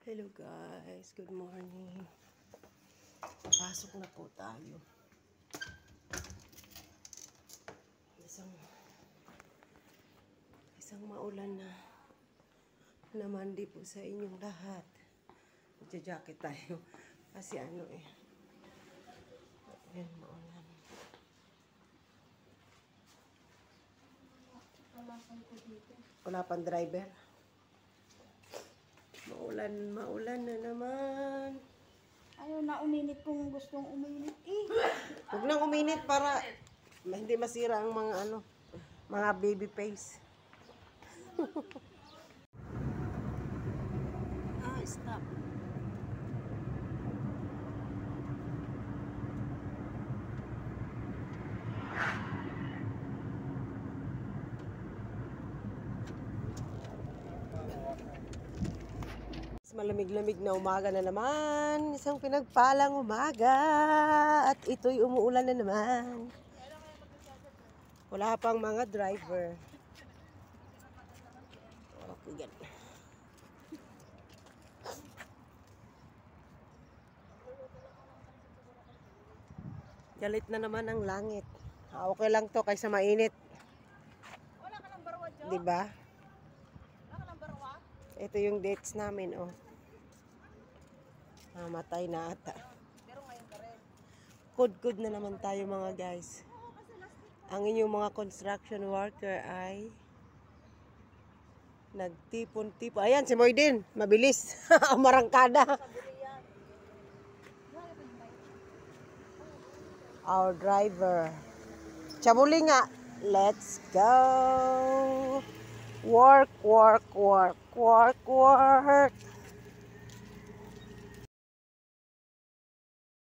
Hello guys, good morning. Pasok na po tayo. Isang maulan na naman di po sa inyong lahat. Magja-jacket tayo kasi ano ayan, maulan. Wala pang driver. Maulan na naman. Ayaw na uminit kung gustong uminit eh. Huwag nang uminit para hindi masira ang mga baby face. Stop. Malamig-lamig na umaga na naman. Isang pinagpalang umaga. At ito'y umuulan na naman. Wala pang mga driver. Okay, ganun. Galit na naman ang langit. Okay lang to kaysa mainit. Wala ka ng barwa, Jo? Diba? Wala ka ng barwa? Ito yung dates namin, oh. Namatay na ata. Pero ngayon ka rin. Good na naman tayo mga guys. Ang inyong mga construction worker ay nagtipon-tipon. Ayan, si Moydin. Mabilis. Marangkada. Our driver. Chabuli nga. Let's go. Work.